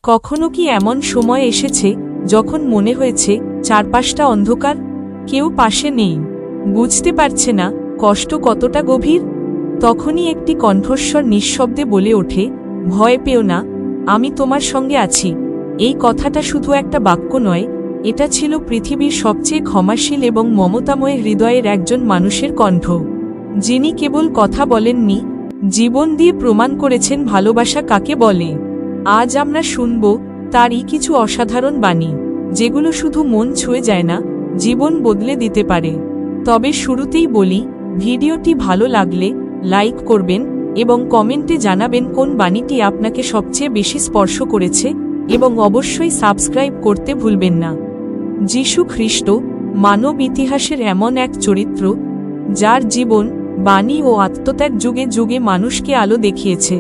কখনো কি এমন সময় এসেছে যখন মনে হয়েছে চারপাশটা অন্ধকার, কেউ পাশে নেই, বুঝতে পারছে না কষ্ট কতটা গভীর? তখনই একটি কণ্ঠস্বর নিঃশব্দে বলে ওঠে, ভয় পেও না, আমি তোমার সঙ্গে আছি। এই কথাটা শুধু একটা বাক্য নয়, এটা ছিল পৃথিবীর সবচেয়ে ক্ষমাশীল এবং মমতাময় হৃদয়ের একজন মানুষের কণ্ঠ, যিনি কেবল কথা বলেননি, জীবন দিয়ে প্রমাণ করেছেন ভালোবাসা কাকে বলে। আজ আমরা শুনব তারই কিছু অসাধারণ বাণী, যেগুলো শুধু মন ছুঁয়ে যায় না, জীবন বদলে দিতে পারে। তবে শুরুতেই বলি, ভিডিওটি ভালো লাগলে লাইক করবেন এবং কমেন্টে জানাবেন কোন বাণীটি আপনাকে সবচেয়ে বেশি স্পর্শ করেছে, এবং অবশ্যই সাবস্ক্রাইব করতে ভুলবেন না। যীশু খ্রিস্ট মানব ইতিহাসের এমন এক চরিত্র, যার জীবন, বাণী ও আত্মত্যাগ যুগে যুগে মানুষকে আলো দেখিয়েছে।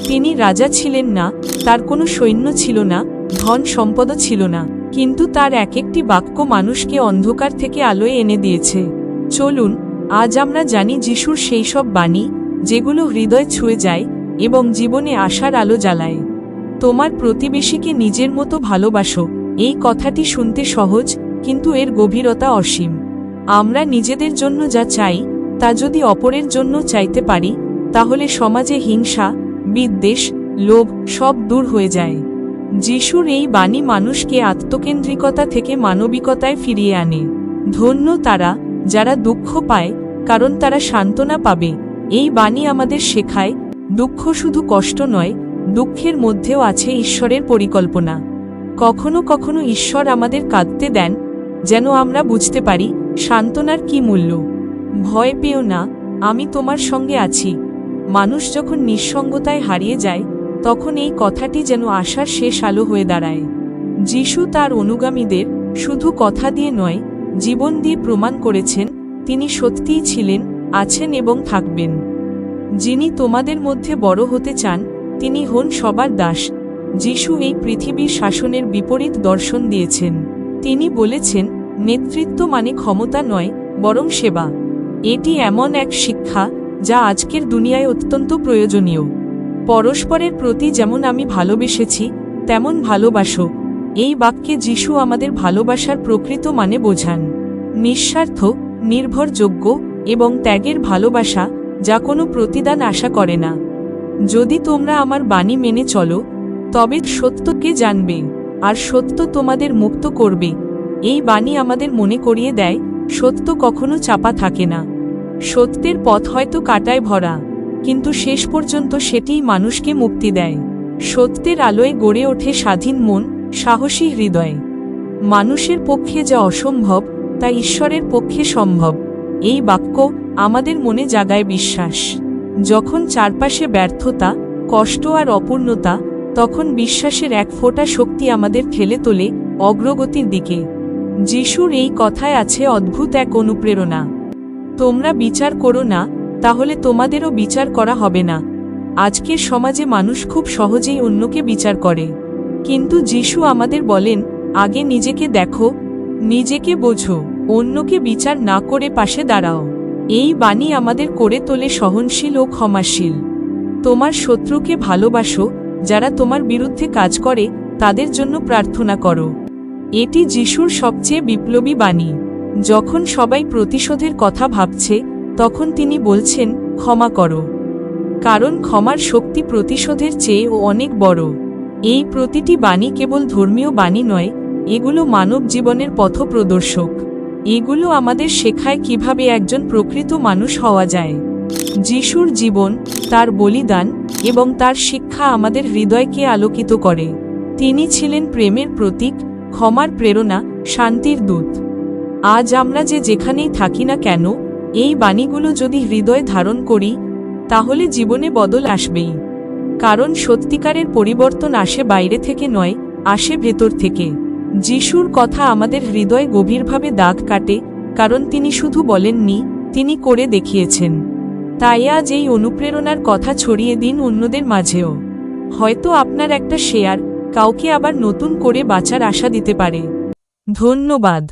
তিনি রাজা ছিলেন না, তার কোনো সৈন্য ছিল না, ধন সম্পদও ছিল না, কিন্তু তার এক একটি বাক্য মানুষকে অন্ধকার থেকে আলোয় এনে দিয়েছে। চলুন আজ আমরা জানি যিশুর সেই সব বাণী, যেগুলো হৃদয় ছুঁয়ে যায় এবং জীবনে আশার আলো জ্বালায়। তোমার প্রতিবেশীকে নিজের মতো ভালোবাসো, এই কথাটি শুনতে সহজ, কিন্তু এর গভীরতা অসীম। আমরা নিজেদের জন্য যা চাই তা যদি অপরের জন্য চাইতে পারি, তাহলে সমাজে হিংসা, বিদ্বেষ, লোভ সব দূর হয়ে যায়। যিশুর এই বাণী মানুষকে আত্মকেন্দ্রিকতা থেকে মানবিকতায় ফিরিয়ে আনে। ধন্য তারা যারা দুঃখ পায়, কারণ তারা সান্ত্বনা পাবে। এই বাণী আমাদের শেখায়, দুঃখ শুধু কষ্ট নয়, দুঃখের মধ্যেও আছে ঈশ্বরের পরিকল্পনা। কখনো কখনো ঈশ্বর আমাদের কাঁদতে দেন, যেন আমরা বুঝতে পারি সান্ত্বনার কি মূল্য। ভয় পেও না, আমি তোমার সঙ্গে আছি। মানুষ যখন নিঃসঙ্গতায় হারিয়ে যায়, তখন এই কথাটি যেন আশার শেষ আলো হয়ে দাঁড়ায়। যিশু তার অনুগামীদের শুধু কথা দিয়ে নয়, জীবন দিয়ে প্রমাণ করেছেন তিনি সত্যিই ছিলেন, আছেন এবং থাকবেন। যিনি তোমাদের মধ্যে বড় হতে চান, তিনি হন সবার দাস। যিশু এই পৃথিবীর শাসনের বিপরীত দর্শন দিয়েছেন। তিনি বলেছেন, নেতৃত্ব মানে ক্ষমতা নয়, বরং সেবা। এটি এমন এক শিক্ষা যা আজকের দুনিয়ায় অত্যন্ত প্রয়োজনীয়। পরস্পরের প্রতি যেমন আমি ভালোবেসেছি, তেমন ভালোবাসো, এই বাক্যে যিশু আমাদের ভালোবাসার প্রকৃত মানে বোঝান। নিঃস্বার্থ, নির্ভরযোগ্য এবং ত্যাগের ভালোবাসা, যা কোনো প্রতিদান আশা করে না। যদি তোমরা আমার বাণী মেনে চলো, তবে সত্যকে জানবে, আর সত্য তোমাদের মুক্ত করবে। এই বাণী আমাদের মনে করিয়ে দেয়, সত্য কখনো চাপা থাকে না। সত্যের পথ হয়তো কাঁটায় ভরা, কিন্তু শেষ পর্যন্ত সেটিই মানুষকে মুক্তি দেয়। সত্যের আলোয় গড়ে ওঠে স্বাধীন মন, সাহসী হৃদয়। মানুষের পক্ষে যা অসম্ভব, তা ঈশ্বরের পক্ষে সম্ভব। এই বাক্য আমাদের মনে জাগায় বিশ্বাস। যখন চারপাশে ব্যর্থতা, কষ্ট আর অপূর্ণতা, তখন বিশ্বাসের এক ফোঁটা শক্তি আমাদের ঠেলে তোলে অগ্রগতির দিকে। যিশুর এই কথায় আছে অদ্ভুত এক অনুপ্রেরণা। তোমরা বিচার করো না, তাহলে তোমাদেরও বিচার করা হবে না। আজকের সমাজে মানুষ খুব সহজেই অন্যকে বিচার করে, কিন্তু যিশু আমাদের বলেন, আগে নিজেকে দেখো, নিজেকে বোঝো, অন্যকে বিচার না করে পাশে দাঁড়াও। এই বাণী আমাদের করে তোলে সহনশীল ও ক্ষমাশীল। তোমার শত্রুকে ভালোবাসো, যারা তোমার বিরুদ্ধে কাজ করে তাদের জন্য প্রার্থনা করো। এটি যিশুর সবচেয়ে বিপ্লবী বাণী। যখন সবাই প্রতিশোধের কথা ভাবছে, তখন তিনি বলছেন, ক্ষমা করো, কারণ ক্ষমার শক্তি প্রতিশোধের চেয়েও অনেক বড়। এই প্রতিটি বাণী কেবল ধর্মীয় বাণী নয়, এগুলো মানব জীবনের পথপ্রদর্শক। এগুলো আমাদের শেখায় কিভাবে একজন প্রকৃত মানুষ হওয়া যায়। যিশুর জীবন, তার বলিদান এবং তার শিক্ষা আমাদের হৃদয়কে আলোকিত করে। তিনি ছিলেন প্রেমের প্রতীক, ক্ষমার প্রেরণা, শান্তির দূত। আজ আমরা যেখানেই থাকি না কেন, এই বাণীগুলো যদি হৃদয় ধারণ করি, তাহলে জীবনে বদল আসবেই। কারণ সত্যিকারের পরিবর্তন আসে বাইরে থেকে নয়, আসে ভেতর থেকে। যিশুর কথা আমাদের হৃদয় গভীরভাবে দাগ কাটে, কারণ তিনি শুধু বলেননি, তিনি করে দেখিয়েছেন। তাই আজ এই অনুপ্রেরণার কথা ছড়িয়ে দিন অন্যদের মাঝেও। হয়তো আপনার একটা শেয়ার কাউকে আবার নতুন করে বাঁচার আশা দিতে পারে। ধন্যবাদ।